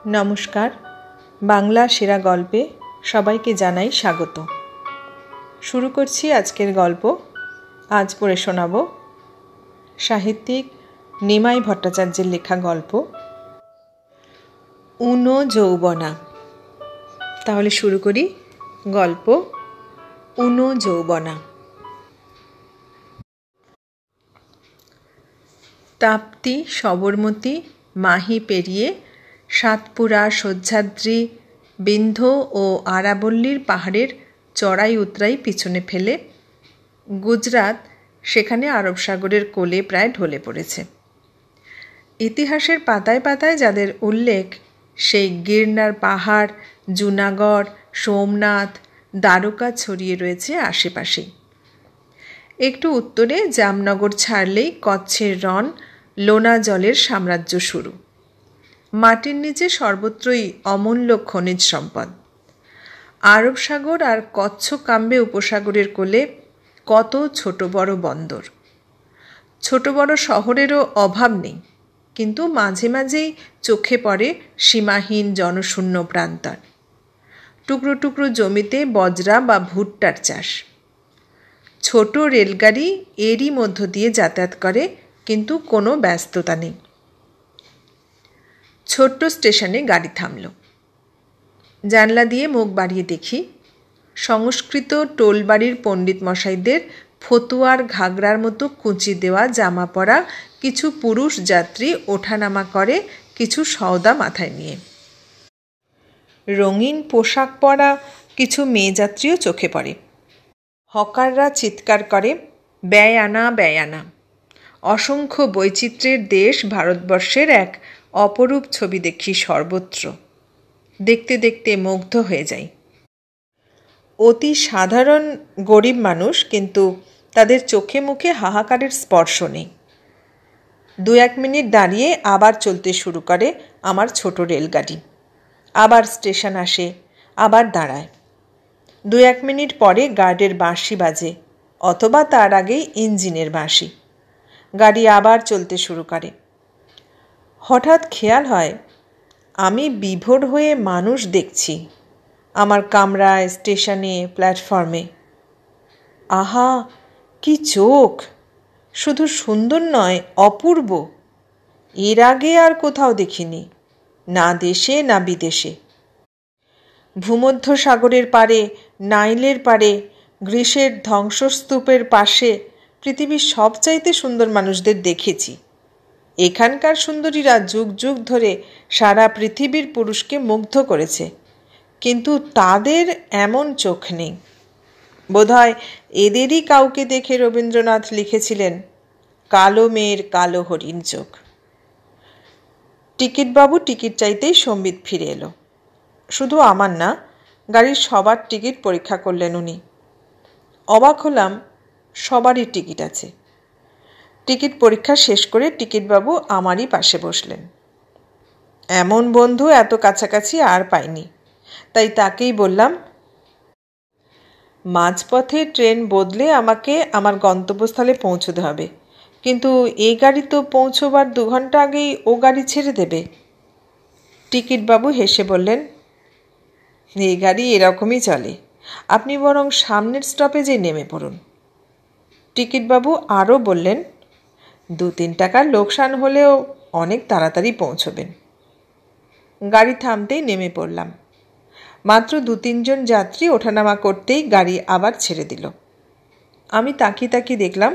নমস্কার, বাংলা সেরা গল্পে সবাইকে জানাই স্বাগত। শুরু করছি আজকের গল্প। আজ পড়ে শোনাব সাহিত্যিক নিমাই ভট্টাচার্যের লেখা গল্প ঊনো যৌবনা। তাহলে শুরু করি গল্প ঊনো যৌবনা। তাপ্তি, সবরমতী, মাহি পেরিয়ে সাতপুরা, সহ্যাদ্রি, বিন্ধ্য ও আরাবল্লীর পাহাড়ের চড়াই উতরাই পিছনে ফেলে গুজরাত সেখানে আরব সাগরের কোলে প্রায় ঢলে পড়েছে। ইতিহাসের পাতায় পাতায় যাদের উল্লেখ সেই গিরনার পাহাড়, জুনাগড়, সোমনাথ, দ্বারকা ছড়িয়ে রয়েছে আশেপাশেই। একটু উত্তরে জামনগর ছাড়লেই কচ্ছের রণ, লোনা জলের সাম্রাজ্য শুরু। মাটির নিচে সর্বত্রই অমূল্য খনিজ সম্পদ। আরব সাগর আর কচ্ছ কাম্বে উপসাগরের কোলে কত ছোট বড় বন্দর। ছোট বড় শহরেরও অভাব নেই, কিন্তু মাঝে মাঝেই চোখে পড়ে সীমাহীন জনশূন্য প্রান্তর। টুকরো টুকরো জমিতে বজরা বা ভুট্টার চাষ। ছোট রেলগাড়ি এরই মধ্য দিয়ে যাতায়াত করে, কিন্তু কোনো ব্যস্ততা নেই। ছোট্ট স্টেশনে গাড়ি থামল। জানলা দিয়ে মুখ বাড়িয়ে দেখি সংস্কৃত টোলবাড়ির পণ্ডিত মশাইদের ফতুয়ার ঘাগরার মতো কুঁচি দেওয়া জামা পরা কিছু পুরুষ যাত্রী ওঠানামা করে, কিছু সওদা মাথায় নিয়ে। রঙিন পোশাক পরা কিছু মেয়ে যাত্রীও চোখে পড়ে। হকাররা চিৎকার করে, ব্যয় আনা ব্যয় আনা। অসংখ্য বৈচিত্র্যের দেশ ভারতবর্ষের এক অপরূপ ছবি দেখি সর্বত্র। দেখতে দেখতে মুগ্ধ হয়ে যাই। অতি সাধারণ গরিব মানুষ, কিন্তু তাদের চোখে মুখে হাহাকারের স্পর্শ নেই। 2-1 মিনিট দাঁড়িয়ে আবার চলতে শুরু করে আমার ছোট রেলগাড়ি। আবার স্টেশন আসে, আবার দাঁড়ায়। 2-1 মিনিট পরে গার্ডের বাঁশি বাজে, অথবা তার আগেই ইঞ্জিনের বাঁশি। গাড়ি আবার চলতে শুরু করে। হঠাৎ খেয়াল হয় আমি বিভোর হয়ে মানুষ দেখছি, আমার কামরায়, স্টেশনে, প্ল্যাটফর্মে। আহা, কি চোখ! শুধু সুন্দর নয়, অপূর্ব। এর আগে আর কোথাও দেখিনি, না দেশে না বিদেশে। ভূমধ্য সাগরের পারে, নাইলের পারে, গ্রীসের ধ্বংসস্তূপের পাশে পৃথিবীর সবচাইতে সুন্দর মানুষদের দেখেছি। এখানকার সুন্দরীরা যুগ যুগ ধরে সারা পৃথিবীর পুরুষকে মুগ্ধ করেছে, কিন্তু তাদের এমন চোখ নেই। বোধহয় এদেরই কাউকে দেখে রবীন্দ্রনাথ লিখেছিলেন, কালো মেয়ের কালো হরিণ চোখ। টিকিটবাবু টিকিট চাইতেই সম্বিত ফিরে এলো। শুধু আমার না, গাড়ির সবার টিকিট পরীক্ষা করলেন উনি। অবাক হলাম, সবারই টিকিট আছে। টিকিট পরীক্ষা শেষ করে টিকিটবাবু আমারই পাশে বসলেন। এমন বন্ধু এত কাছাকাছি আর পাইনি, তাই তাকেই বললাম, মাঝপথে ট্রেন বদলে আমাকে আমার গন্তব্যস্থলে পৌঁছতে হবে, কিন্তু এই গাড়ি তো পৌঁছবার 2 ঘন্টা আগেই ও গাড়ি ছেড়ে দেবে। টিকিটবাবু হেসে বললেন, এই গাড়ি এরকমই চলে, আপনি বরং সামনের স্টপেজে নেমে পড়ুন। টিকিটবাবু আরও বললেন, 2-3 টাকার লোকসান হলেও অনেক তাড়াতাড়ি পৌঁছবেন। গাড়ি থামতেই নেমে পড়লাম। মাত্র 2-3 জন যাত্রী ওঠানামা করতেই গাড়ি আবার ছেড়ে দিল। আমি তাকিয়ে তাকিয়ে দেখলাম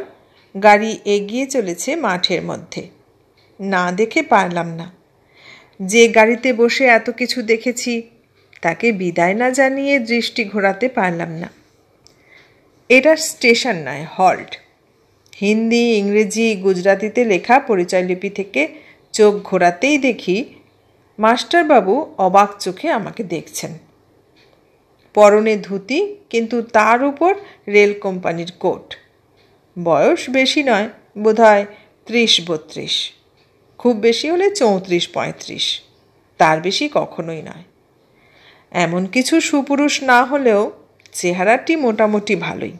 গাড়ি এগিয়ে চলেছে মাঠের মধ্যে। না দেখে পারলাম না। যে গাড়িতে বসে এত কিছু দেখেছি তাকে বিদায় না জানিয়ে দৃষ্টি ঘোরাতে পারলাম না। এটা স্টেশন নয়, হল্ট। হিন্দি, ইংরেজি, গুজরাতিতে লেখা পরিচয়লিপি থেকে চোখ ঘোরাতেই দেখি মাস্টারবাবু অবাক চোখে আমাকে দেখছেন। পরনে ধুতি, কিন্তু তার উপর রেল কোম্পানির কোট। বয়স বেশি নয়, বোধহয় 30-32, খুব বেশি হলে 34-35, তার বেশি কখনোই নয়। এমন কিছু সুপুরুষ না হলেও চেহারাটি মোটামুটি ভালোই।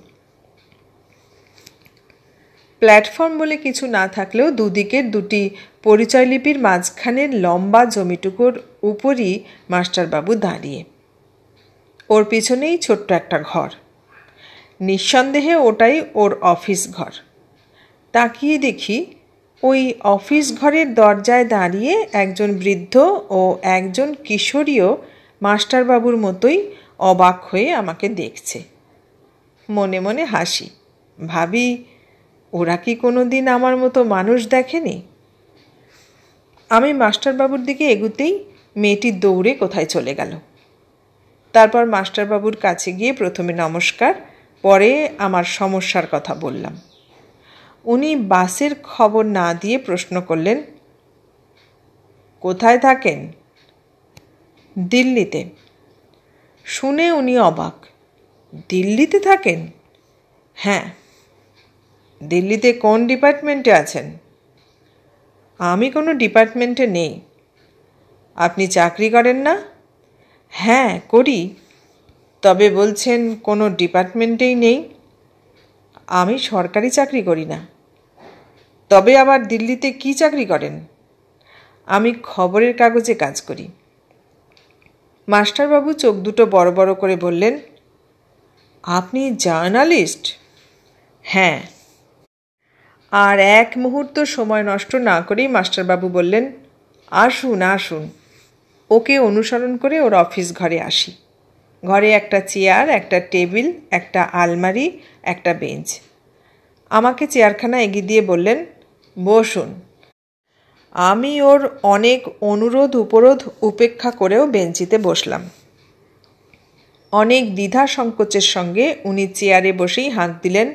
প্ল্যাটফর্ম বলে কিছু না থাকলেও দুদিকের দুটি পরিচয়লিপির মাঝখানের লম্বা জমিটুকুর উপরই মাস্টারবাবু দাঁড়িয়ে। ওর পিছনেই ছোট্ট একটা ঘর। নিঃসন্দেহে ওটাই ওর অফিস ঘর। তাকিয়ে দেখি ওই অফিস ঘরের দরজায় দাঁড়িয়ে একজন বৃদ্ধ ও একজন কিশোরীও মাস্টারবাবুর মতোই অবাক হয়ে আমাকে দেখছে। মনে মনে হাসি, ভাবি ওরা কি কোনো দিন আমার মতো মানুষ দেখেনি? আমি মাস্টারবাবুর দিকে এগুতেই মেয়েটি দৌড়ে কোথায় চলে গেল। তারপর মাস্টারবাবুর কাছে গিয়ে প্রথমে নমস্কার, পরে আমার সমস্যার কথা বললাম। উনি বাসের খবর না দিয়ে প্রশ্ন করলেন, কোথায় থাকেন? দিল্লিতে। শুনে উনি অবাক, দিল্লিতে থাকেন? হ্যাঁ। দিল্লিতে কোন ডিপার্টমেন্টে আছেন? আমি কোনো ডিপার্টমেন্টে নেই। আপনি চাকরি করেন না? হ্যাঁ করি। তবে বলছেন কোনো ডিপার্টমেন্টেই নেই। আমি সরকারি চাকরি করি না। তবে আবার দিল্লিতে কি চাকরি করেন? আমি খবরের কাগজে কাজ করি। মাস্টারবাবু চোখ দুটো বড় বড় করে বললেন, আপনি জার্নালিস্ট? হ্যাঁ। আর এক মুহূর্ত সময় নষ্ট না করেই মাস্টারবাবু বললেন, আসুন আসুন। ওকে অনুসরণ করে ওর অফিস ঘরে আসি। ঘরে একটা চেয়ার, একটা টেবিল, একটা আলমারি, একটা বেঞ্চ। আমাকে চেয়ারখানা এগিয়ে দিয়ে বললেন, বসুন। আমি ওর অনেক অনুরোধ উপরোধ উপেক্ষা করেও বেঞ্চিতে বসলাম। অনেক দ্বিধা সংকোচের সঙ্গে উনি চেয়ারে বসেই হাঁক দিলেন,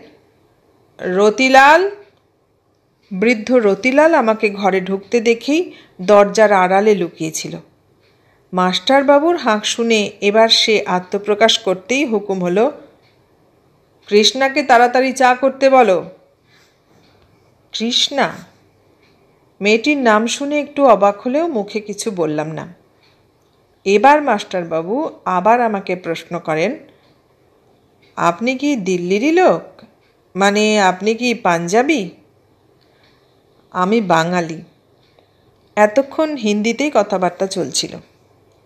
রতিলাল। বৃদ্ধ রতিলাল আমাকে ঘরে ঢুকতে দেখেই দরজার আড়ালে লুকিয়েছিল। মাস্টারবাবুর হাঁক শুনে এবার সে আত্মপ্রকাশ করতেই হুকুম হলো, কৃষ্ণাকে তাড়াতাড়ি চা করতে বলো। কৃষ্ণা? মেয়েটির নাম শুনে একটু অবাক হলেও মুখে কিছু বললাম না। এবার মাস্টারবাবু আবার আমাকে প্রশ্ন করেন, আপনি কি দিল্লিরই লোক? মানে আপনি কি পাঞ্জাবি? আমি বাঙালি। এতক্ষণ হিন্দিতেই কথাবার্তা চলছিল।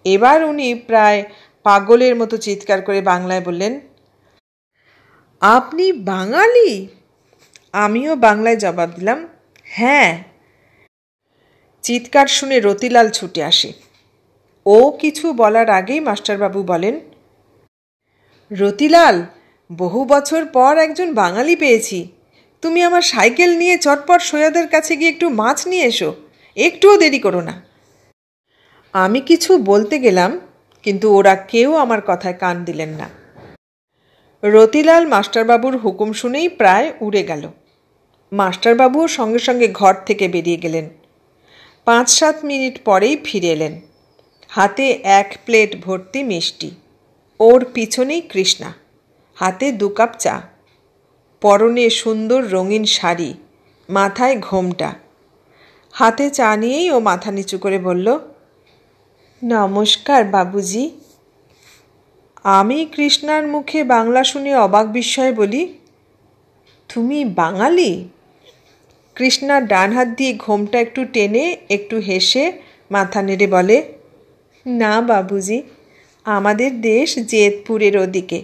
এবার উনি প্রায় পাগলের মতো চিৎকার করে বাংলায় বললেন, আপনি বাঙালি? আমিও বাংলায় জবাব দিলাম, হ্যাঁ। চিৎকার শুনে রতিলাল ছুটে আসে। ও কিছু বলার আগেই মাস্টারবাবু বলেন, রতিলাল, বহু বছর পর একজন বাঙালি পেয়েছি। তুমি আমার সাইকেল নিয়ে চটপট সৈয়দের কাছে গিয়ে একটু মাছ নিয়ে এসো, একটুও দেরি করো না। আমি কিছু বলতে গেলাম, কিন্তু ওরা কেউ আমার কথায় কান দিলেন না। রতিলাল মাস্টারবাবুর হুকুম শুনেই প্রায় উড়ে গেল। মাস্টারবাবুও সঙ্গে সঙ্গে ঘর থেকে বেরিয়ে গেলেন। 5-7 মিনিট পরেই ফিরে এলেন, হাতে 1 প্লেট ভর্তি মিষ্টি। ওর পিছনেই কৃষ্ণা, হাতে 2 কাপ চা, পরনে সুন্দর রঙিন শাড়ি, মাথায় ঘোমটা। হাতে চা নিয়েই ও মাথা নিচু করে বলল, নমস্কার বাবুজি। আমি কৃষ্ণার মুখে বাংলা শুনে অবাক বিস্ময়ে বলি, তুমি বাঙালি? কৃষ্ণা ডান হাত দিয়ে ঘোমটা একটু টেনে একটু হেসে মাথা নেড়ে বলে, না বাবুজি, আমাদের দেশ জেতপুরের ওদিকে।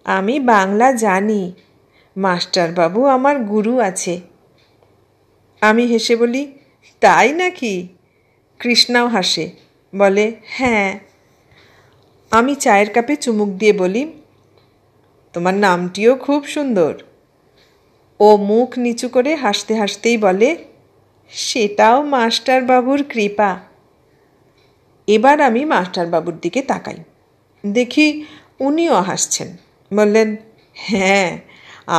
আমি বাংলা জানি, মাস্টারবাবু আমার গুরু আছে। আমি হেসে বলি, তাই নাকি? কৃষ্ণাও হাসে, বলে, হ্যাঁ। আমি চায়ের কাপে চুমুক দিয়ে বলি, তোমার নামটিও খুব সুন্দর। ও মুখ নিচু করে হাসতে হাসতেই বলে, সেটাও মাস্টারবাবুর কৃপা। এবার আমি মাস্টারবাবুর দিকে তাকাই, দেখি উনিও হাসছেন। বললেন, হ্যাঁ,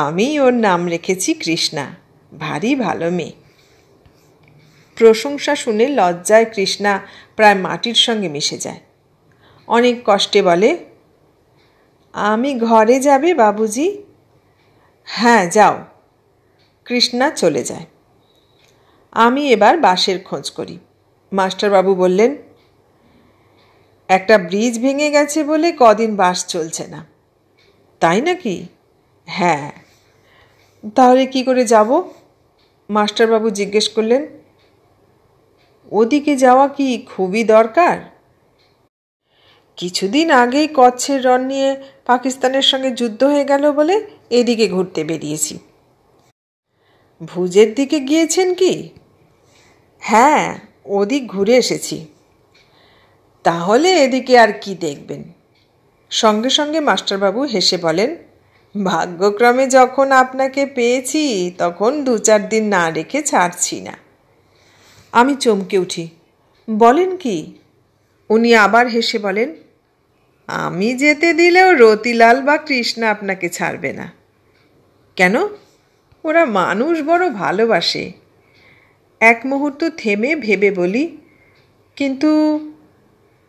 আমি ওর নাম রেখেছি কৃষ্ণা, ভারী ভালো মেয়ে। প্রশংসা শুনে লজ্জায় কৃষ্ণা প্রায় মাটির সঙ্গে মিশে যায়। অনেক কষ্টে বলে, আমি ঘরে যাবে বাবুজি? হ্যাঁ যাও। কৃষ্ণা চলে যায়। আমি এবার বাসের খোঁজ করি। মাস্টারবাবু বললেন, একটা ব্রিজ ভেঙে গেছে বলে কদিন বাস চলছে না। তাই নাকি? হ্যাঁ। তাহলে কি করে যাব? মাস্টারবাবু জিজ্ঞেস করলেন, ওদিকে যাওয়া কি খুবই দরকার? কিছুদিন আগেই কচ্ছের রণ নিয়ে পাকিস্তানের সঙ্গে যুদ্ধ হয়ে গেল বলে এদিকে ঘুরতে বেরিয়েছি। ভুজের দিকে গিয়েছেন কি? হ্যাঁ, ওদিক ঘুরে এসেছি। তাহলে এদিকে আর কি দেখবেন? সঙ্গে সঙ্গে মাস্টারবাবু হেসে বলেন, ভাগ্যক্রমে যখন আপনাকে পেয়েছি তখন 2-4 দিন না রেখে ছাড়ছি না। আমি চমকে উঠি, বলেন কি? উনি আবার হেসে বলেন, আমি যেতে দিলেও রতিলাল বা কৃষ্ণা আপনাকে ছাড়বে না। কেন? ওরা মানুষ বড় ভালোবাসে। এক মুহূর্ত থেমে ভেবে বলি, কিন্তু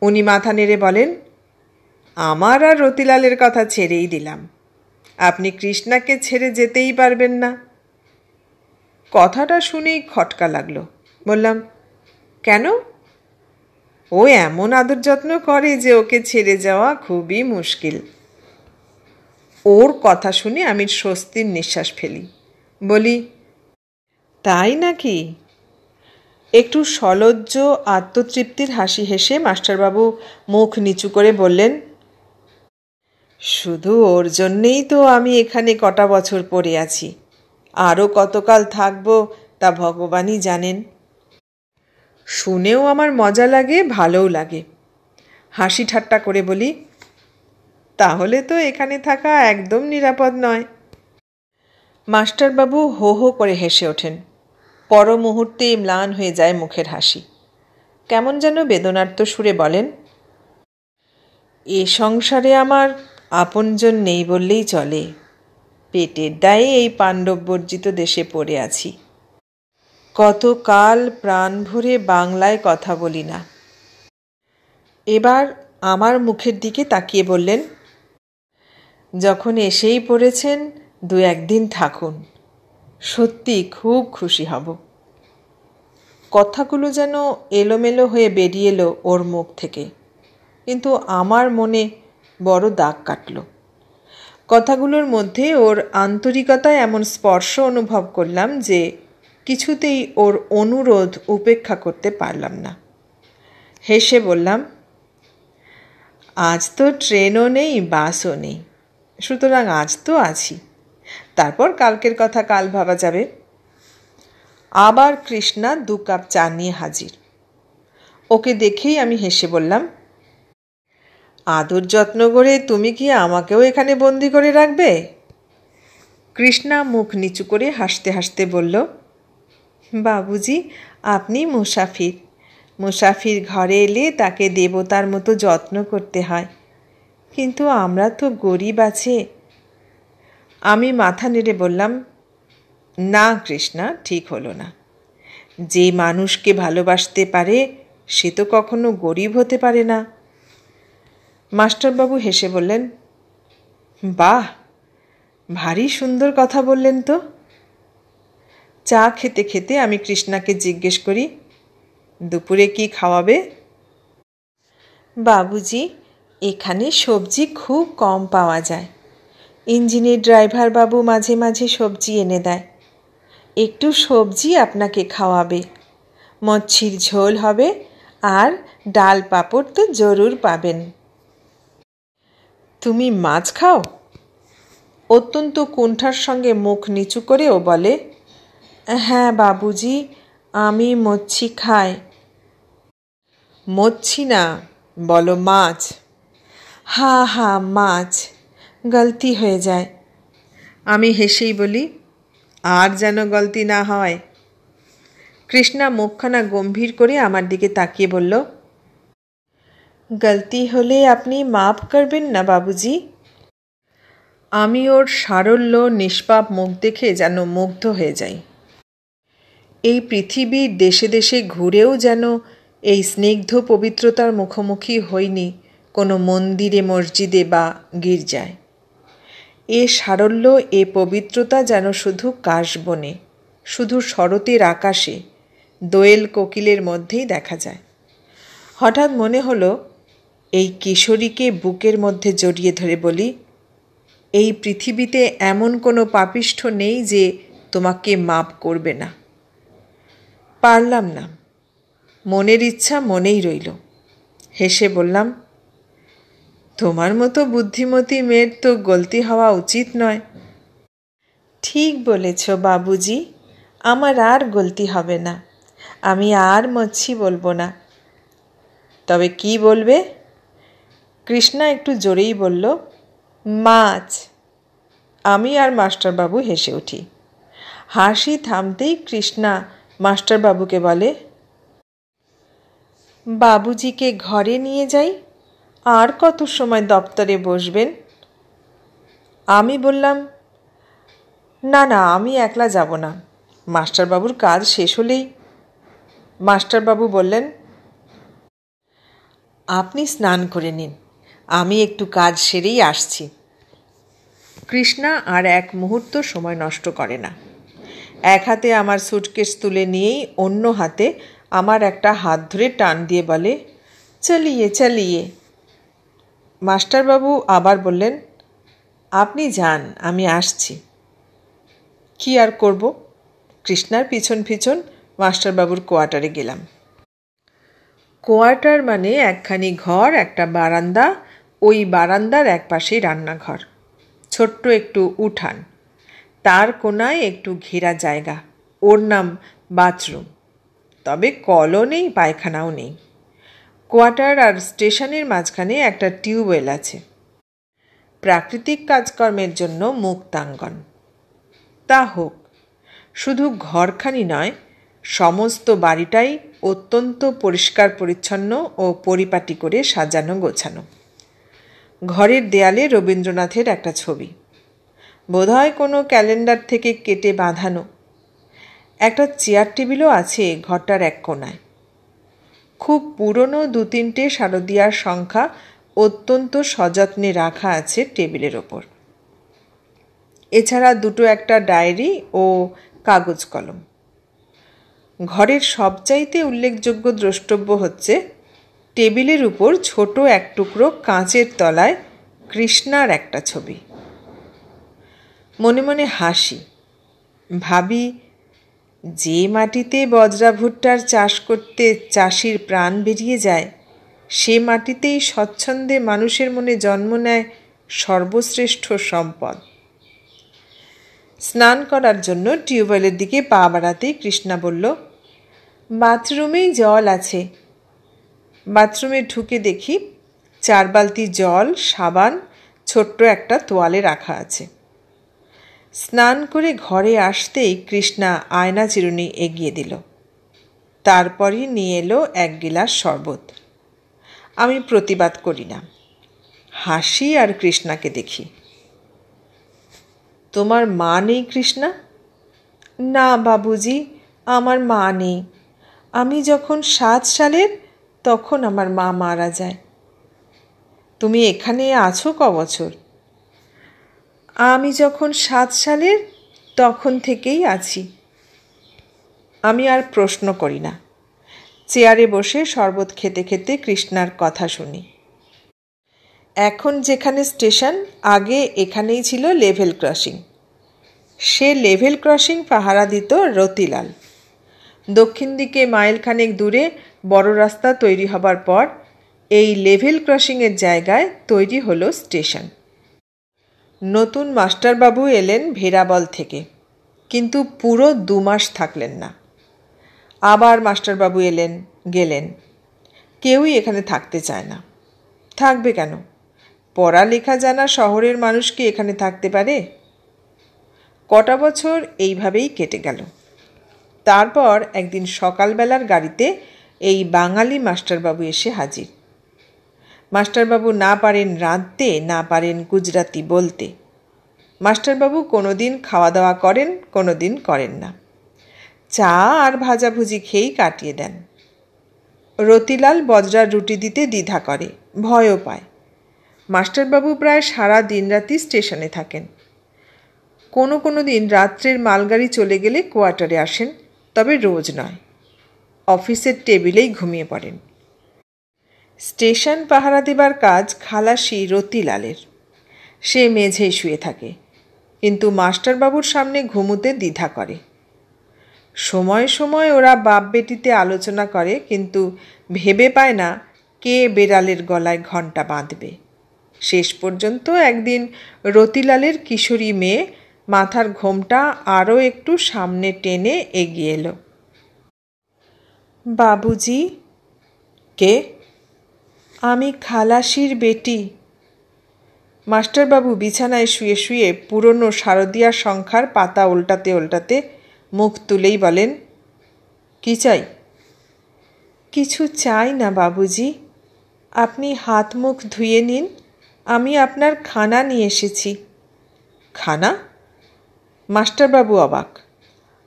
উনি মাথা নেড়ে বলেন, আমার আর রতিলালের কথা ছেড়েই দিলাম, আপনি কৃষ্ণাকে ছেড়ে যেতেই পারবেন না। কথাটা শুনেই খটকা লাগলো। বললাম, কেন? ও এমন আদর যত্ন করে যে ওকে ছেড়ে যাওয়া খুবই মুশকিল। ওর কথা শুনে আমি স্বস্তির নিঃশ্বাস ফেলি। বলি, তাই নাকি? একটু সলজ্জ আত্মতৃপ্তির হাসি হেসে মাস্টারবাবু মুখ নিচু করে বললেন, শুধু ওর জন্যেই তো আমি এখানে কটা বছর পড়ে আছি। আরও কতকাল থাকবো তা ভগবানই জানেন। শুনেও আমার মজা লাগে, ভালোও লাগে। হাসি ঠাট্টা করে বলি, তাহলে তো এখানে থাকা একদম নিরাপদ নয়। মাস্টারবাবু হো হো করে হেসে ওঠেন। পর মুহূর্তেই ম্লান হয়ে যায় মুখের হাসি। কেমন যেন বেদনার্ত সুরে বলেন, এ সংসারে আমার আপনজন নেই বললেই চলে। পেটের দায়ে এই পাণ্ডববর্জিত দেশে পড়ে আছি। কতকাল প্রাণ ভরে বাংলায় কথা বলি না। এবার আমার মুখের দিকে তাকিয়ে বললেন, যখন এসেই পড়েছেন 2-1 দিন থাকুন, সত্যি খুব খুশি হব। কথাগুলো যেন এলোমেলো হয়ে বেরিয়ে এলো ওর মুখ থেকে, কিন্তু আমার মনে বড় দাগ কাটল। কথাগুলোর মধ্যে ওর আন্তরিকতায় এমন স্পর্শ অনুভব করলাম যে কিছুতেই ওর অনুরোধ উপেক্ষা করতে পারলাম না। হেসে বললাম, আজ তো ট্রেনও নেই, বাসও নেই, সুতরাং আজ তো আছি, তারপর কালকের কথা কাল ভাবা যাবে। আবার কৃষ্ণা 2 কাপ চা নিয়ে হাজির। ওকে দেখেই আমি হেসে বললাম, আদর যত্ন করে তুমি কি আমাকেও এখানে বন্দি করে রাখবে? কৃষ্ণা মুখ নিচু করে হাসতে হাসতে বলল, বাবুজি, আপনি মুসাফির। মুসাফির ঘরে এলে তাকে দেবতার মতো যত্ন করতে হয়, কিন্তু আমরা তো গরিব আছে। আমি মাথা নেড়ে বললাম, না কৃষ্ণা, ঠিক হলো না। যে মানুষকে ভালোবাসতে পারে সে তো কখনো গরিব হতে পারে না। মাস্টারবাবু হেসে বললেন, বাহ, ভারী সুন্দর কথা বললেন তো। চা খেতে খেতে আমি কৃষ্ণাকে জিজ্ঞেস করি, দুপুরে কি খাওয়াবে? বাবুজি, এখানে সবজি খুব কম পাওয়া যায়। ইঞ্জিনের ড্রাইভার বাবু মাঝে মাঝে সবজি এনে দেয়। একটু সবজি আপনাকে খাওয়াবে, মচ্ছির ঝোল হবে, আর ডাল পাঁপড় তো জরুর পাবেন। তুমি মাছ খাও? অত্যন্ত কুণ্ঠার সঙ্গে মুখ নিচু করে ও বলে, হ্যাঁ বাবুজি, আমি মচ্ছি খাই। মচ্ছি না, বলো মাছ। হা হা, মাছ, গলতি হয়ে যায়। আমি হেসেই বলি, আর যেন গলতি না হয়। কৃষ্ণা মুখখানা গম্ভীর করে আমার দিকে তাকিয়ে বলল, গলতি হলে আপনি মাফ করবেন না বাবুজি? আমি ওর সারল্য নিষ্পাপ মুখ দেখে যেন মুগ্ধ হয়ে যাই। এই পৃথিবীর দেশে দেশে ঘুরেও যেন এই স্নিগ্ধ পবিত্রতার মুখোমুখি হইনি কোনো মন্দিরে, মসজিদে বা গির্জায়। এ সারল্য, এ পবিত্রতা যেন শুধু কাশবনে, শুধু শরতের আকাশে, দোয়েল কোকিলের মধ্যেই দেখা যায়। হঠাৎ মনে হলো এই কিশোরীকে বুকের মধ্যে জড়িয়ে ধরে বলি, এই পৃথিবীতে এমন কোনো পাপিষ্ঠ নেই যে তোমাকে মাপ করবে না। পারলাম না, মনের ইচ্ছা মনেই রইল। হেসে বললাম, তোমার মতো বুদ্ধিমতী মেয়ের তো গলতি হওয়া উচিত নয়। ঠিক বলেছ বাবুজি, আমার আর গলতি হবে না, আমি আর মচ্ছি বলবো না। তবে কি বলবে? কৃষ্ণা একটু জোরেই বলল, মাছ। আমি আর মাস্টারবাবু হেসে উঠি। হাসি থামতেই কৃষ্ণা মাস্টারবাবুকে বলে, বাবুজিকে ঘরে নিয়ে যাই, আর কত সময় দপ্তরে বসবেন? আমি বললাম, না না, আমি একলা যাব না, মাস্টারবাবুর কাজ শেষ হলেই। মাস্টারবাবু বললেন, আপনি স্নান করে নিন, আমি একটু কাজ সেরেই আসছি। কৃষ্ণা আর এক মুহূর্ত সময় নষ্ট করে না। এক হাতে আমার সুটকেস তুলে নিয়েই অন্য হাতে আমার একটা হাত ধরে টান দিয়ে বলে, চলিয়ে চলিয়ে। মাস্টারবাবু আবার বললেন, আপনি যান, আমি আসছি। কি আর করব, কৃষ্ণার পিছন পিছন মাস্টারবাবুর কোয়ার্টারে গেলাম। কোয়ার্টার মানে একখানি ঘর, একটা বারান্দা, ওই বারান্দার এক পাশেই রান্নাঘর, ছোট্ট একটু উঠান, তার কোনায় একটু ঘেরা জায়গা, ওর নাম বাথরুম। তবে কলও নেই, পায়খানাও নেই। কোয়ার্টার আর স্টেশনের মাঝখানে একটা টিউবওয়েল আছে। প্রাকৃতিক কাজকর্মের জন্য মুক্তাঙ্গন। তা হোক, শুধু ঘরখানি নয়, সমস্ত বাড়িটাই অত্যন্ত পরিষ্কার পরিচ্ছন্ন ও পরিপাটি করে সাজানো গোছানো। ঘরের দেয়ালে রবীন্দ্রনাথের একটা ছবি, বোধহয় কোনো ক্যালেন্ডার থেকে কেটে বাঁধানো। একটা চেয়ার টেবিলও আছে ঘরটার এক কোনায়। খুব পুরনো 2-3টে শারদিয়ার সংখ্যা অত্যন্ত সযত্নে রাখা আছে টেবিলের ওপর। এছাড়া 2-একটা ডায়েরি ও কাগজ কলম। ঘরের সবচাইতে উল্লেখযোগ্য দ্রষ্টব্য হচ্ছে টেবিলের উপর ছোট এক টুকরো কাঁচের তলায় কৃষ্ণার একটা ছবি। মনে মনে হাসি, ভাবি, যে মাটিতে বজরা ভুট্টার চাষ করতে চাষির প্রাণ বেরিয়ে যায়, সে মাটিতেই স্বচ্ছন্দে মানুষের মনে জন্ম নেয় সর্বশ্রেষ্ঠ সম্পদ। স্নান করার জন্য টিউবওয়েলের দিকে পা বাড়াতেই কৃষ্ণা বলল, বাথরুমেই জল আছে। বাথরুমে ঢুকে দেখি 4 বালতি জল, সাবান, ছোট্ট একটা তোয়ালে রাখা আছে। স্নান করে ঘরে আসতেই কৃষ্ণা আয়না চিরুনি এগিয়ে দিল। তারপরই নিয়ে এলো 1 গিলাস শরবত। আমি প্রতিবাদ করি না, হাসি আর কৃষ্ণাকে দেখি। তোমার মা নেই কৃষ্ণা? না বাবুজি, আমার মা নেই। আমি যখন 7 সালের, তখন আমার মা মারা যায়। তুমি এখানে আছো ক বছর? আমি যখন 7 সালের, তখন থেকেই আছি। আমি আর প্রশ্ন করি না, চেয়ারে বসে শরবত খেতে খেতে কৃষ্ণার কথা শুনি। এখন যেখানে স্টেশন, আগে এখানেই ছিল লেভেল ক্রসিং। সে লেভেল ক্রসিং পাহারা দিত রতিলাল। দক্ষিণ দিকে মাইলখানেক দূরে বড় রাস্তা তৈরি হবার পর এই লেভেল ক্রসিংয়ের জায়গায় তৈরি হলো স্টেশন। নতুন মাস্টারবাবু এলেন ভেরাবল থেকে, কিন্তু পুরো 2 মাস থাকলেন না। আবার মাস্টারবাবু এলেন, গেলেন। কেউই এখানে থাকতে চায় না। থাকবে কেন? পড়ালেখা জানা শহরের মানুষ কি এখানে থাকতে পারে? কটা বছর এইভাবেই কেটে গেল। তারপর একদিন সকালবেলার গাড়িতে এই বাঙালি মাস্টারবাবু এসে হাজির। মাস্টারবাবু না পারেন রাঁধতে, না পারেন গুজরাতি বলতে। মাস্টারবাবু কোনো দিন খাওয়া দাওয়া করেন, কোনো দিন করেন না। চা আর ভাজাভুজি খেয়েই কাটিয়ে দেন। রতিলাল বজরার রুটি দিতে দ্বিধা করে, ভয়ও পায়। মাস্টারবাবু প্রায় সারা দিন রাতি স্টেশনে থাকেন। কোনো দিন রাত্রের মালগাড়ি চলে গেলে কোয়ার্টারে আসেন, তবে রোজ নয়। অফিসের টেবিলেই ঘুমিয়ে পড়েন। স্টেশন পাহারা দেবার কাজ খালাসি রতিলালের। সে মেঝেই শুয়ে থাকে, কিন্তু মাস্টারবাবুর সামনে ঘুমুতে দ্বিধা করে। সময় সময় ওরা বাপ বেটিতে আলোচনা করে, কিন্তু ভেবে পায় না কে বেড়ালের গলায় ঘণ্টা বাঁধবে। শেষ পর্যন্ত একদিন রতিলালের কিশোরী মেয়ে মাথার ঘোমটা আরও একটু সামনে টেনে এগিয়ে এলো। বাবুজি। কে? আমি খালাসির বেটি। মাস্টারবাবু বিছানায় শুয়ে শুয়ে পুরনো শারদিয়া সংখ্যার পাতা উল্টাতে উল্টাতে মুখ তুলেই বলেন, কি চাই? কিছু চাই না বাবুজি, আপনি হাত মুখ ধুয়ে নিন, আমি আপনার খানা নিয়ে এসেছি। খানা? মাস্টারবাবু অবাক।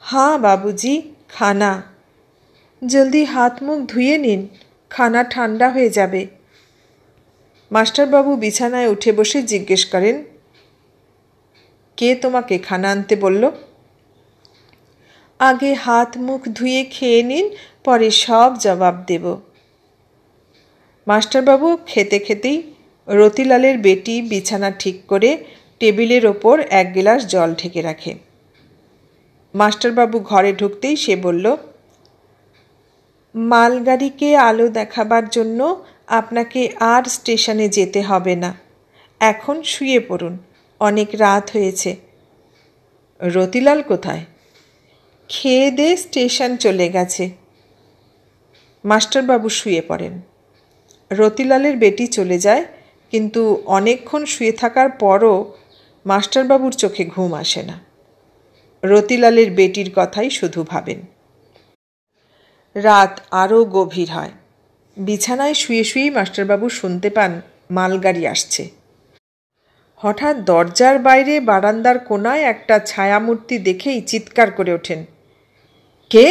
হ্যাঁ বাবুজি, খানা। জলদি হাত মুখ ধুয়ে নিন, খানা ঠান্ডা হয়ে যাবে। মাস্টারবাবু বিছানায় উঠে বসে জিজ্ঞেস করেন, কে তোমাকে খানা আনতে বলল? আগে হাত মুখ ধুয়ে খেয়ে নিন, পরে সব জবাব দেব। মাস্টারবাবু খেতে খেতেই রতিলালের বেটি বিছানা ঠিক করে টেবিলের ওপর এক গ্লাস জল ঢেকে রাখে। মাস্টারবাবু ঘরে ঢুকতেই সে বলল, মালগাড়িকে আলো দেখাবার জন্য আপনাকে আর স্টেশনে যেতে হবে না, এখন শুয়ে পড়ুন, অনেক রাত হয়েছে। রতিলাল কোথায়? খেয়ে দিয়ে স্টেশন চলে গেছে। মাস্টারবাবু শুয়ে পড়েন। রতিলালের বেটি চলে যায়, কিন্তু অনেকক্ষণ শুয়ে থাকার পরও মাস্টারবাবুর চোখে ঘুম আসে না। রতিলালের বেটির কথাই শুধু ভাবেন। রাত আরও গভীর হয়। বিছানায় শুয়ে শুয়েই মাস্টারবাবু শুনতে পান মালগাড়ি আসছে। হঠাৎ দরজার বাইরে বারান্দার কোনায় একটা ছায়ামূর্তি দেখেই চিৎকার করে ওঠেন, কে?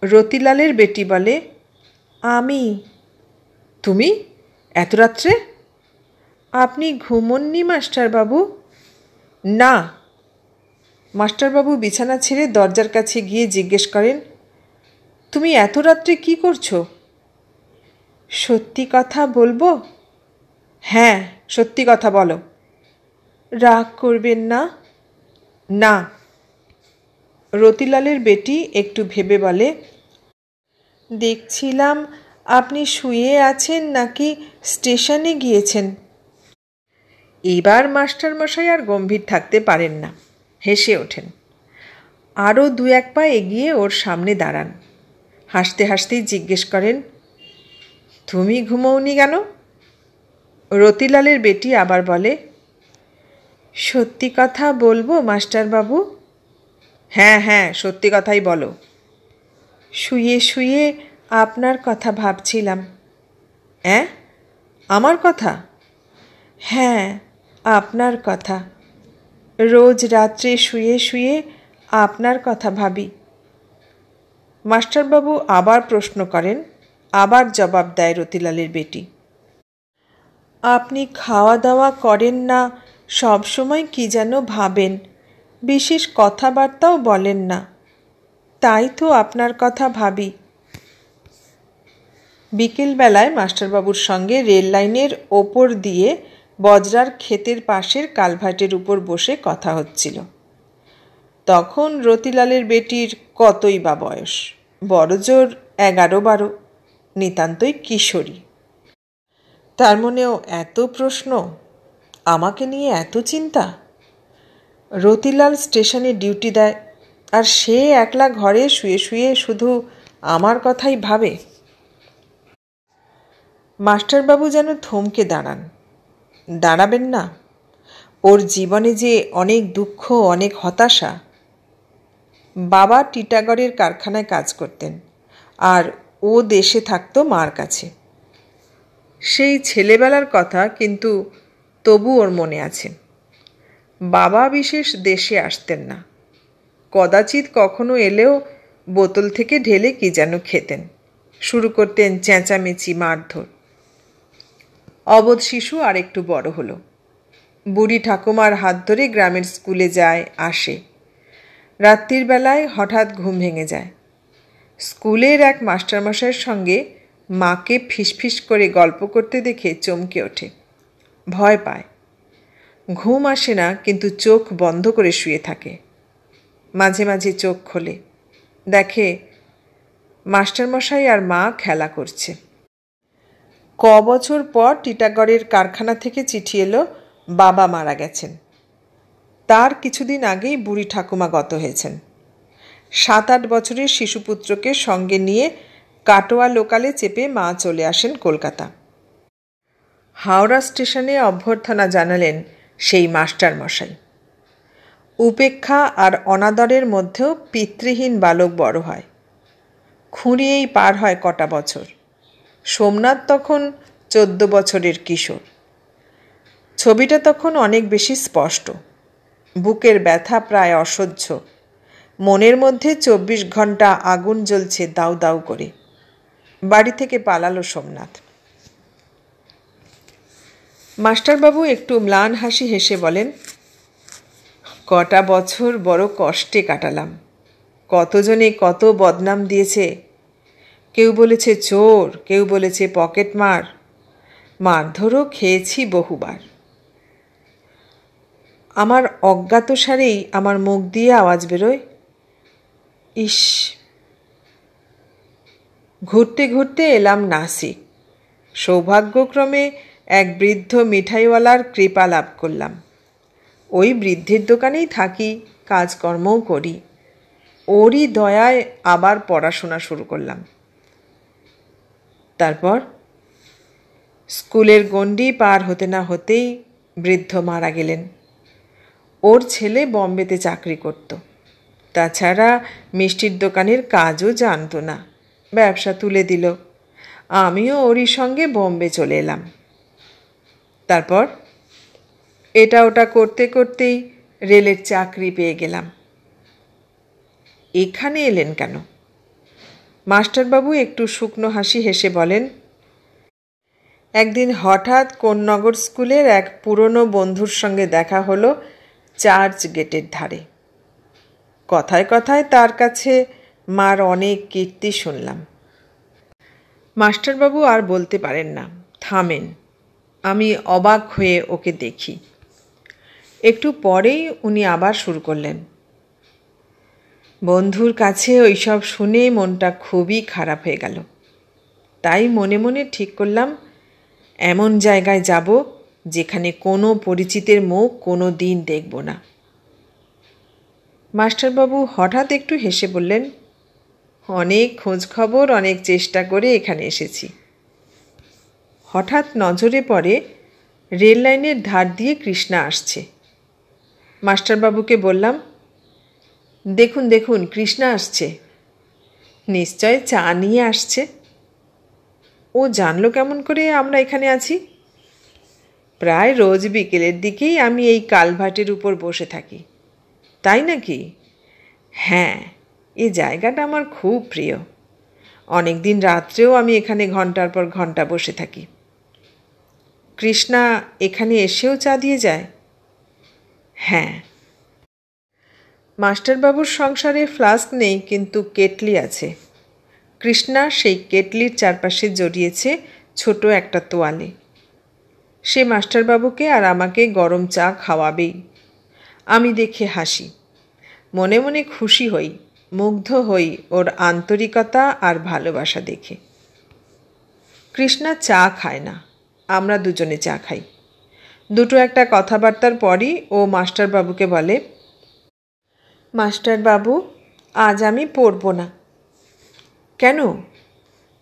রতিলালের বেটি বলে, আমি। তুমি? এত রাত্রে? আপনি ঘুমোননি মাস্টারবাবু? না। মাস্টারবাবু বিছানা ছেড়ে দরজার কাছে গিয়ে জিজ্ঞেস করেন, তুমি এত রাত্রে কি করছো? সত্যি কথা বলবো? হ্যাঁ, সত্যি কথা বলো। রাগ করবেন না? না। রতিলালের বেটি একটু ভেবে বলে, দেখছিলাম আপনি শুয়ে আছেন নাকি স্টেশনে গিয়েছেন। এবার মাস্টারমশাই আর গম্ভীর থাকতে পারেন না, হেসে ওঠেন। আরও দু এক পা এগিয়ে ওর সামনে দাঁড়ান। হাসতে হাসতেই জিজ্ঞেস করেন, তুমি ঘুমোওনি কেন? রতিলালের বেটি আবার বলে, সত্যি কথা বলবো মাস্টারবাবু? হ্যাঁ হ্যাঁ, সত্যি কথাই বলো। শুয়ে শুয়ে আপনার কথা ভাবছিলাম। হ্যাঁ, আমার কথা? হ্যাঁ, আপনার কথা। রোজ রাত্রে শুয়ে শুয়ে আপনার কথা ভাবি। মাস্টারবাবু আবার প্রশ্ন করেন, আবার জবাব দেয় রতিলালের বেটি, আপনি খাওয়া দাওয়া করেন না, সব সময় কি যেন ভাবেন, বিশেষ কথাবার্তাও বলেন না, তাই তো আপনার কথা ভাবি। বিকেলবেলায় মাস্টারবাবুর সঙ্গে রেল লাইনের ওপর দিয়ে বজরার ক্ষেতের পাশের কালভার্টের উপর বসে কথা হচ্ছিল। তখন রতিলালের বেটির কতই বা বয়স, বড়জোর 11-12, নিতান্তই কিশোরী। তার মনেও এত প্রশ্ন, আমাকে নিয়ে এত চিন্তা। রতিলাল স্টেশনে ডিউটি দেয়, আর সে একলা ঘরে শুয়ে শুয়ে শুধু আমার কথাই ভাবে। মাস্টারবাবু যেন থমকে দাঁড়ান। দাঁড়াবেন না? ওর জীবনে যে অনেক দুঃখ, অনেক হতাশা। বাবা টিটাগড়ের কারখানায় কাজ করতেন, আর ও দেশে থাকতো মার কাছে। সেই ছেলেবেলার কথা, কিন্তু তবু ওর মনে আছে। বাবা বিশেষ দেশে আসতেন না, কদাচিৎ কখনো এলেও বোতল থেকে ঢেলে কি যেন খেতেন, শুরু করতেন চেঁচামেচি, মারধর। অবোধ শিশু আর একটু বড় হলো, বুড়ি ঠাকুমার হাত ধরে গ্রামের স্কুলে যায় আসে। রাত্রির বেলায় হঠাৎ ঘুম ভেঙে যায়। স্কুলের এক মাস্টারমশাইয়ের সঙ্গে মাকে ফিসফিস করে গল্প করতে দেখে চমকে ওঠে, ভয় পায়। ঘুম আসে না, কিন্তু চোখ বন্ধ করে শুয়ে থাকে। মাঝে মাঝে চোখ খোলে, দেখে মাস্টারমশাই আর মা খেলা করছে। বছর পর টিটাগড়ের কারখানা থেকে চিঠি এলো বাবা মারা গেছেন। তার কিছুদিন আগেই বুড়ি ঠাকুমা গত হয়েছেন। 7-8 বছরের শিশুপুত্রকে সঙ্গে নিয়ে কাটোয়া লোকালে চেপে মা চলে আসেন কলকাতা। হাওড়া স্টেশনে অভ্যর্থনা জানালেন সেই মাস্টারমশাই। উপেক্ষা আর অনাদরের মধ্যেও পিতৃহীন বালক বড় হয়। খুঁড়িয়েই পার হয় কটা বছর। সোমনাথ তখন 14 বছরের কিশোর। ছবিটা তখন অনেক বেশি স্পষ্ট। বুকের ব্যথা প্রায় অসহ্য। মনের মধ্যে 24 ঘন্টা আগুন জ্বলছে দাউ দাউ করে। বাড়ি থেকে পালালো সোমনাথ। মাস্টারবাবু একটু ম্লান হাসি হেসে বলেন, কটা বছর বড় কষ্টে কাটালাম। কতজনে কত বদনাম দিয়েছে। কেউ বলেছে চোর, কেউ বলেছে পকেটমার। মারধরও খেয়েছি বহুবার। আমার অজ্ঞাতসারেই আমার মুখ দিয়ে আওয়াজ বেরোয়, ইস। ঘুরতে ঘুরতে এলাম নাসিক। সৌভাগ্যক্রমে এক বৃদ্ধ মিঠাইওয়ালার কৃপা লাভ করলাম। ওই বৃদ্ধের দোকানেই থাকি, কাজকর্মও করি। ওরই দয়ায় আবার পড়াশোনা শুরু করলাম। তারপর স্কুলের গণ্ডি পার হতে না হতেই বৃদ্ধ মারা গেলেন। ওর ছেলে বম্বেতে চাকরি করত। তাছাড়া মিষ্টির দোকানের কাজও জানতো না, ব্যবসা তুলে দিল। আমিও ওরই সঙ্গে বোম্বে চলে এলাম। তারপর এটা ওটা করতে করতেই রেলের চাকরি পেয়ে গেলাম। এখানে এলেন কেন? মাস্টারবাবু একটু শুকনো হাসি হেসে বলেন, একদিন হঠাৎ কোন্নগর স্কুলের এক পুরনো বন্ধুর সঙ্গে দেখা হলো চার্চ গেটের ধারে। কথায় কথায় তার কাছে মার অনেক কীর্তি শুনলাম। মাস্টারবাবু আর বলতে পারেন না, থামেন। আমি অবাক হয়ে ওকে দেখি। একটু পরেই উনি আবার শুরু করলেন, বন্ধুর কাছে ওইসব শুনে মনটা খুবই খারাপ হয়ে গেল। তাই মনে মনে ঠিক করলাম এমন জায়গায় যাব যেখানে কোনো পরিচিতের মুখ কোনো দিন দেখব না। মাস্টারবাবু হঠাৎ একটু হেসে বললেন, অনেক খোঁজখবর, অনেক চেষ্টা করে এখানে এসেছি। হঠাৎ নজরে পড়ে রেল লাইনের ধার দিয়ে কৃষ্ণা আসছে। মাস্টারবাবুকে বললাম, দেখুন দেখুন, কৃষ্ণা আসছে। নিশ্চয় চা নিয়ে আসছে। ও জানলো কেমন করে আমরা এখানে আছি? প্রায় রোজ বিকেলের দিকেই আমি এই কালভার্টের উপর বসে থাকি। তাই নাকি? হ্যাঁ, এই জায়গাটা আমার খুব প্রিয়। অনেক দিন রাত্রেও আমি এখানে ঘন্টার পর ঘন্টা বসে থাকি। কৃষ্ণা এখানে এসেও চা দিয়ে যায়? হ্যাঁ। মাস্টারবাবুর সংসারে ফ্লাস্ক নেই, কিন্তু কেটলি আছে। কৃষ্ণা সেই কেটলির চারপাশে জড়িয়েছে ছোট একটা তোয়ালে। সে মাস্টারবাবুকে আর আমাকে গরম চা খাওয়াবেই। আমি দেখে হাসি, মনে মনে খুশি হই, মুগ্ধ হই ওর আন্তরিকতা আর ভালোবাসা দেখে। কৃষ্ণা চা খায় না, আমরা দুজনে চা খাই। দুটো একটা কথাবার্তার পরই ও মাস্টারবাবুকে বলে, মাস্টারবাবু, আজ আমি পড়ব না। কেন?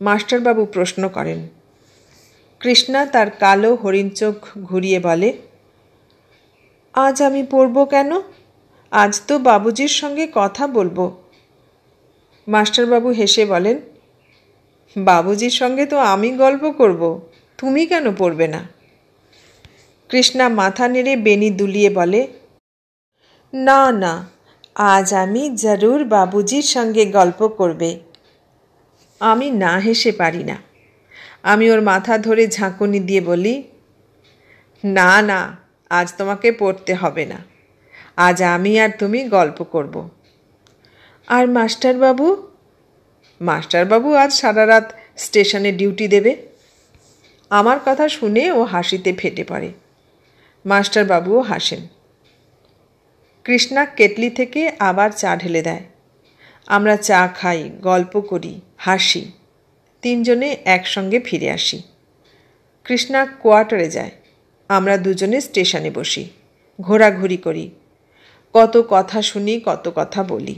মাস্টারবাবু প্রশ্ন করেন। কৃষ্ণা তার কালো হরিণ চোখ ঘুরিয়ে বলে, আজ আমি পড়ব কেন? আজ তো বাবুজির সঙ্গে কথা বলবো। মাস্টারবাবু হেসে বলেন, বাবুজির সঙ্গে তো আমি গল্প করব, তুমি কেন পড়বে না? কৃষ্ণা মাথা নেড়ে বেনি দুলিয়ে বলে, না না, আজ আমি জরুর বাবুজির সঙ্গে গল্প করবে। আমি না হেসে পারি না। আমি ওর মাথা ধরে ঝাঁকুনি দিয়ে বলি, না না, আজ তোমাকে পড়তে হবে না। আজ আমি আর তুমি গল্প করব। আর মাস্টারবাবু? মাস্টারবাবু আজ সারা রাত স্টেশনে ডিউটি দেবে। আমার কথা শুনে ও হাসিতে ফেটে পড়ে। মাস্টারবাবুও হাসেন। কৃষ্ণা কেটলি থেকে আবার চা ঢেলে দেয়। আমরা চা খাই, গল্প করি, হাসি। তিনজনে একসঙ্গে ফিরে আসি। কৃষ্ণা কোয়ার্টারে যায়, আমরা দুজনে স্টেশনে বসি, ঘোরাঘুরি করি, কত কথা শুনি, কত কথা বলি।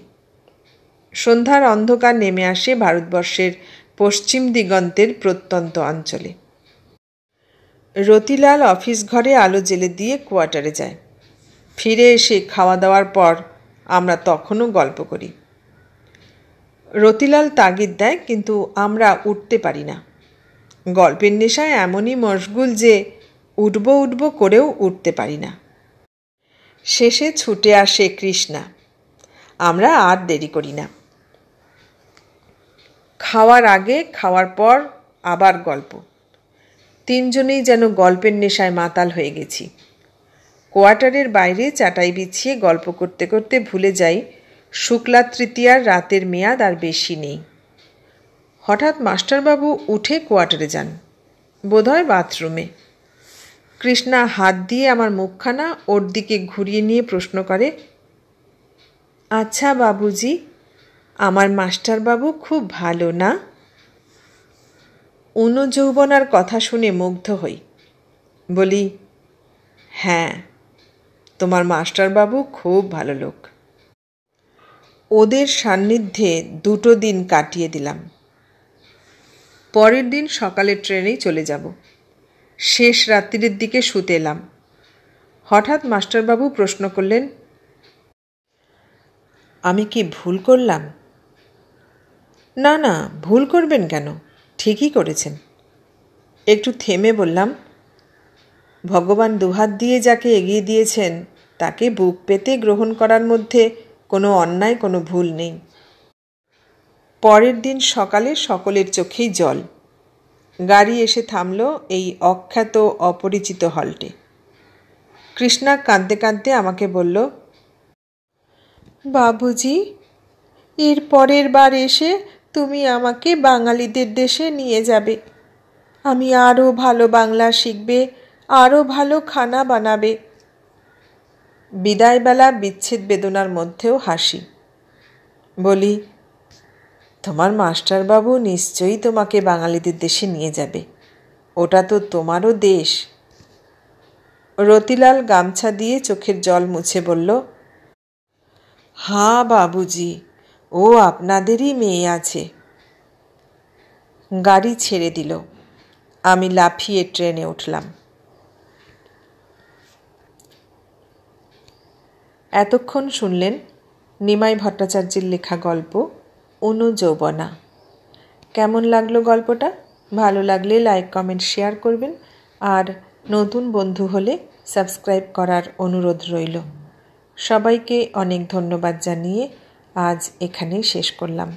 সন্ধ্যার অন্ধকার নেমে আসে ভারতবর্ষের পশ্চিম দিগন্তের প্রত্যন্ত অঞ্চলে। রতিলাল অফিস ঘরে আলো জ্বেলে দিয়ে কোয়ার্টারে যায়। ফিরে এসে খাওয়া দাওয়ার পর আমরা তখনও গল্প করি। রতিলাল তাগিদ দেয়, কিন্তু আমরা উঠতে পারি না। গল্পের নেশায় এমনই মশগুল যে উঠব করেও উঠতে পারি না। শেষে ছুটে আসে কৃষ্ণা। আমরা আর দেরি করি না। খাওয়ার আগে, খাওয়ার পর আবার গল্প। তিনজনেই যেন গল্পের নেশায় মাতাল হয়ে গেছি। কোয়ার্টারের বাইরে চাটাই বিছিয়ে গল্প করতে করতে ভুলে যাই শুক্লা তৃতীয়ার রাতের মেয়াদ আর বেশি নেই। হঠাৎ মাস্টারবাবু উঠে কোয়ার্টারে যান, বোধহয় বাথরুমে। কৃষ্ণা হাত দিয়ে আমার মুখখানা ওর দিকে ঘুরিয়ে নিয়ে প্রশ্ন করে, আচ্ছা বাবুজি, আমার মাস্টারবাবু খুব ভালো না? যৌবনার কথা শুনে মুগ্ধ হই। বলি, হ্যাঁ, তোমার মাস্টারবাবু খুব ভালো লোক। ওদের সান্নিধ্যে 2 দিন কাটিয়ে দিলাম। পরের দিন সকালের ট্রেনেই চলে যাব। শেষ রাত্রির দিকে শুতে এলাম। হঠাৎ মাস্টারবাবু প্রশ্ন করলেন, আমি কি ভুল করলাম? না না, ভুল করবেন কেন, ঠিকই করেছেন। একটু থেমে বললাম, ভগবান দুহাত দিয়ে যাকে এগিয়ে দিয়েছেন তাকে বুক পেতে গ্রহণ করার মধ্যে কোনো অন্যায়, কোনো ভুল নেই। পরের দিন সকালে সকলের চোখেই জল। গাড়ি এসে থামল এই অখ্যাত অপরিচিত হল্টে। কৃষ্ণা কাঁদতে কাঁদতে আমাকে বলল, বাবুজি, এর পরের বার এসে তুমি আমাকে বাঙালিদের দেশে নিয়ে যাবে। আমি আরও ভালো বাংলা শিখবে, আরও ভালো খানা বানাবে। বিদায়বেলা বিচ্ছেদ বেদনার মধ্যেও হাসি। বলি, তোমার মাস্টারবাবু নিশ্চয়ই তোমাকে বাঙালিদের দেশে নিয়ে যাবে, ওটা তো তোমারও দেশ। রতিলাল গামছা দিয়ে চোখের জল মুছে বলল, হ্যাঁ বাবুজি, ও আপনাদেরই মেয়ে আছে। গাড়ি ছেড়ে দিল। আমি লাফিয়ে ট্রেনে উঠলাম। এতক্ষণ শুনলেন নিমাই ভট্টাচার্যের লেখা গল্প যৌবনা। কেমন লাগলো গল্পটা? ভালো লাগলে লাইক, কমেন্ট, শেয়ার করবেন। আর নতুন বন্ধু হলে সাবস্ক্রাইব করার অনুরোধ রইল। সবাইকে অনেক ধন্যবাদ জানিয়ে আজ এখানেই শেষ করলাম।